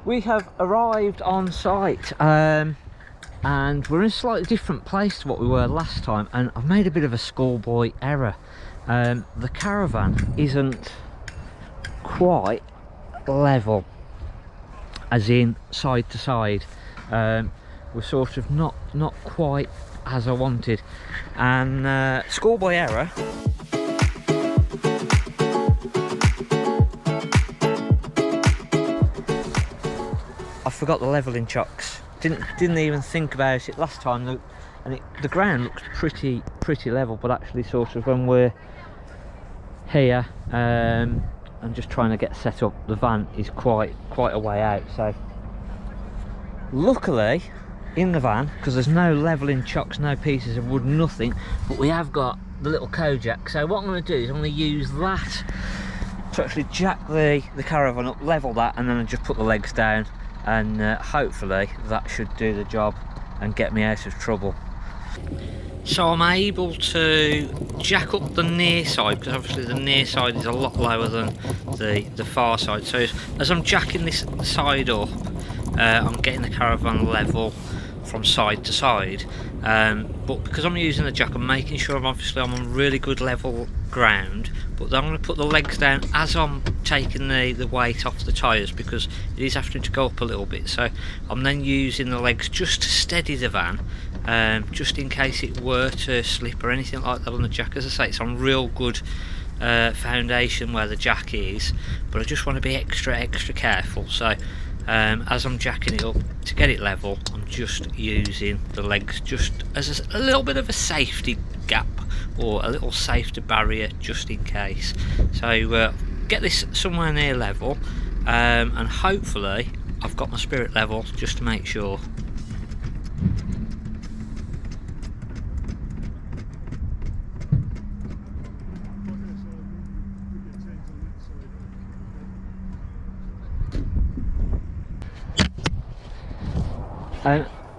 We have arrived on site and we're in a slightly different place to what we were last time, and I've made a bit of a schoolboy error. The caravan isn't quite level, as in side to side. We're sort of not quite as I wanted, and schoolboy error. I forgot the levelling chocks. Didn't even think about it last time. And the ground looks pretty level, but actually sort of when we're here, I'm just trying to get set up. The van is quite a way out. So luckily in the van, because there's no levelling chocks, no pieces of wood, nothing, but we have got the little Kojak. So what I'm going to do is I'm going to use that to actually jack the caravan up, level that, and then I just put the legs down, and hopefully that should do the job and get me out of trouble. So I'm able to jack up the near side, because obviously the near side is a lot lower than the far side. So as I'm jacking this side up, I'm getting the caravan level from side to side, but because I'm using the jack, I'm making sure I'm on really good level ground, but then I'm going to put the legs down as I'm taking the weight off the tyres, because it is having to go up a little bit. So I'm then using the legs just to steady the van, just in case it were to slip or anything like that on the jack. As I say, it's on real good foundation where the jack is, but I just want to be extra careful. So as I'm jacking it up to get it level, I'm just using the legs just as a little bit of a safety gap, or a little safety barrier, just in case. So get this somewhere near level, and hopefully I've got my spirit level just to make sure.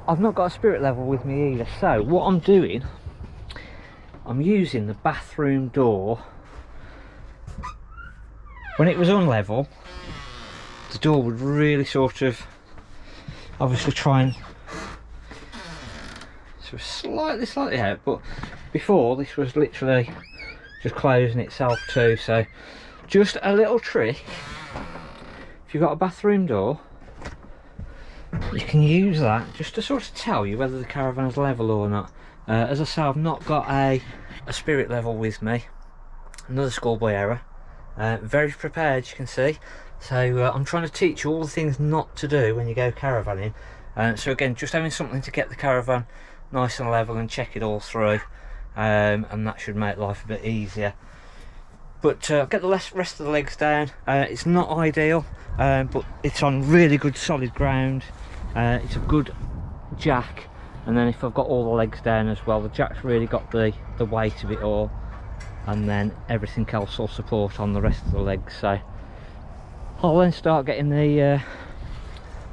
I've not got a spirit level with me either, so what I'm doing, I'm using the bathroom door. When it was on level, the door would really sort of obviously try and sort of slightly out, but before this was literally just closing itself too. So just a little trick: if you've got a bathroom door, you can use that just to sort of tell you whether the caravan is level or not. As I say, I've not got a spirit level with me. Another schoolboy error. Very prepared, you can see. So I'm trying to teach you all the things not to do when you go caravanning. So again, just having something to get the caravan nice and level and check it all through, and that should make life a bit easier. But get the rest of the legs down. It's not ideal, but it's on really good solid ground. It's a good jack, and then if I've got all the legs down as well, the jack's really got the weight of it all, and then everything else will support on the rest of the legs. So I'll then start getting the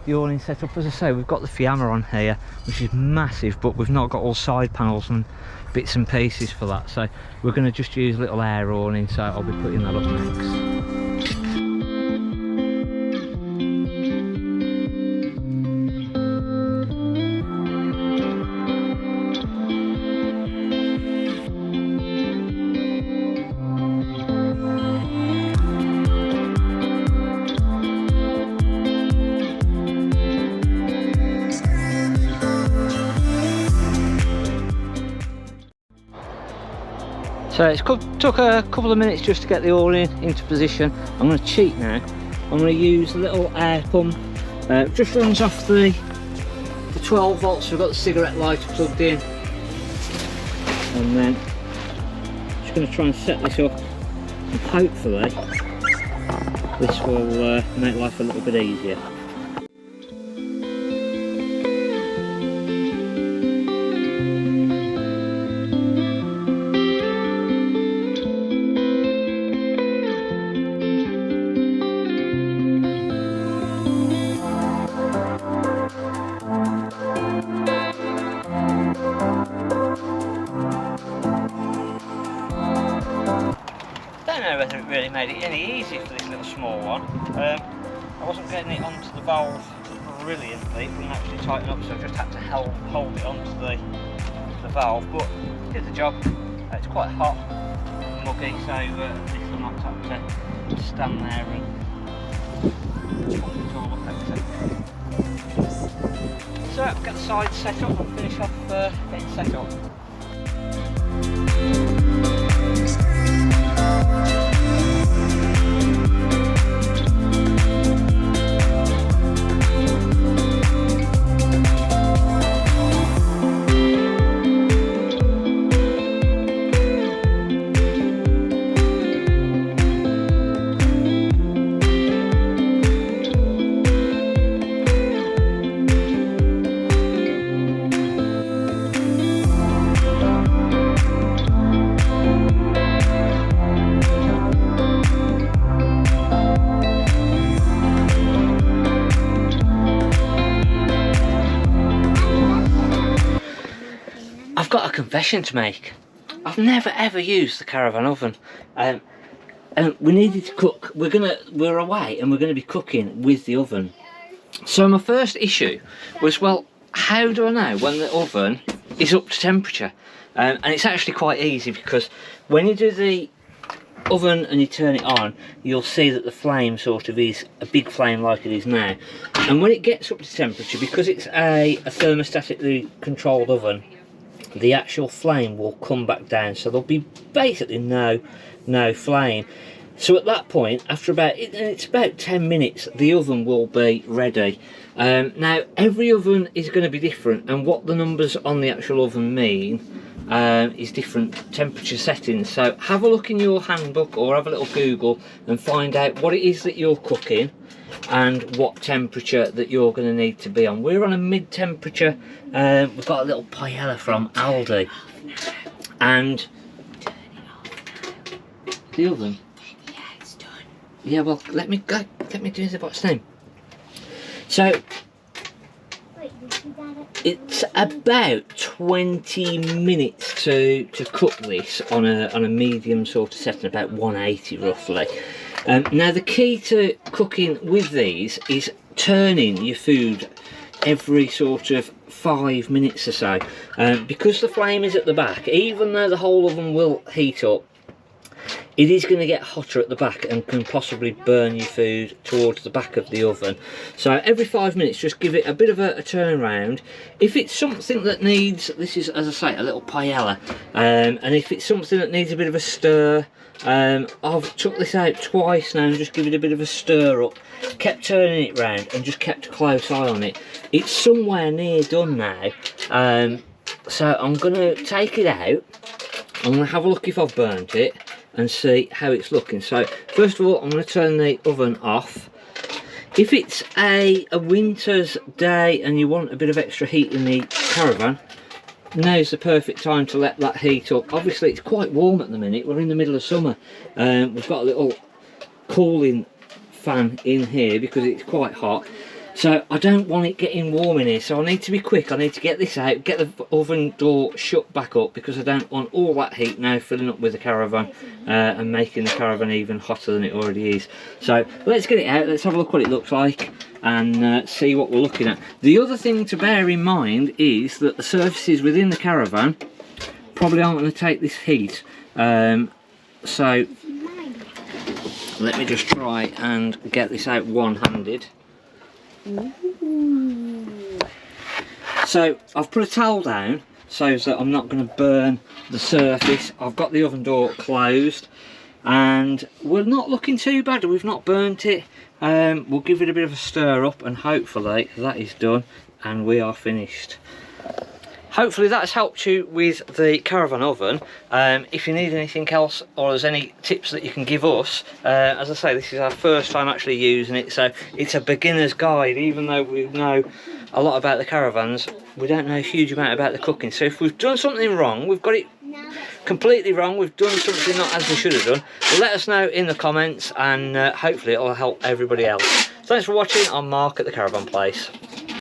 awning set up. As I say, we've got the Fiamma on here, which is massive, but we've not got all side panels and bits and pieces for that, so we're going to just use a little air awning, so I'll be putting that up next. So it's took a couple of minutes just to get the awning into position. I'm going to cheat now. I'm going to use a little air pump. Just runs off the 12 volts. We've got the cigarette lighter plugged in, and then just going to try and set this up, and hopefully this will make life a little bit easier. I don't know whether it really made it any easier for this little small one. I wasn't getting it onto the valve brilliantly, it wouldn't actually tighten up, so I just had to hold it onto the valve, but it did the job. It's quite hot and muggy, so at least I'm not having to stand there and pump it all up everything. So I'll get the sides set up and finish off getting set up. I've got a confession to make. I've never ever used the caravan oven. And we needed to cook. We're away and we're gonna be cooking with the oven. So my first issue was, well, how do I know when the oven is up to temperature? And it's actually quite easy, because when you do the oven and you turn it on, you'll see that the flame sort of is a big flame like it is now. And when it gets up to temperature, because it's a thermostatically controlled oven, the actual flame will come back down, so there'll be basically no flame. So at that point, after it's about 10 minutes, the oven will be ready. Now every oven is going to be different, and what the numbers on the actual oven mean is different temperature settings. So have a look in your handbook or have a little Google and find out what it is that you're cooking and what temperature that you're going to need to be on. We're on a mid temperature. We've got a little paella from Aldi, and the oven. Yeah, it's done. Yeah, well, let me do the box thing. So it's about 20 minutes to cook this on a medium sort of setting, about 180 roughly. Now the key to cooking with these is turning your food every sort of 5 minutes or so, because the flame is at the back. Even though the whole oven will heat up, it is going to get hotter at the back and can possibly burn your food towards the back of the oven. So every 5 minutes, just give it a bit of a turn round. If it's something that needs, this is, as I say, a little paella, and if it's something that needs a bit of a stir, I've took this out twice now and just give it a bit of a stir up, kept turning it round and just kept a close eye on it. It's somewhere near done now, so I'm going to take it out. I'm going to have a look if I've burnt it and see how it's looking. So first of all, I'm going to turn the oven off. If it's a winter's day and you want a bit of extra heat in the caravan, now's the perfect time to let that heat up. Obviously it's quite warm at the minute, we're in the middle of summer. We've got a little cooling fan in here because it's quite hot. So I don't want it getting warm in here, so I need to be quick. I need to get this out, get the oven door shut back up, because I don't want all that heat now filling up with the caravan and making the caravan even hotter than it already is. So let's get it out, let's have a look what it looks like and see what we're looking at. The other thing to bear in mind is that the surfaces within the caravan probably aren't going to take this heat. So let me just try and get this out one-handed. So I've put a towel down so that I'm not going to burn the surface. I've got the oven door closed and we're not looking too bad. We've not burnt it. We'll give it a bit of a stir up and hopefully that is done and we are finished. Hopefully that's helped you with the caravan oven. If you need anything else or there's any tips that you can give us, as I say, this is our first time actually using it, so it's a beginner's guide. Even though we know a lot about the caravans, we don't know a huge amount about the cooking. So if we've done something wrong, we've got it completely wrong, we've done something not as we should have done, let us know in the comments and hopefully it will help everybody else. Thanks for watching. I'm Mark at the Caravan Place.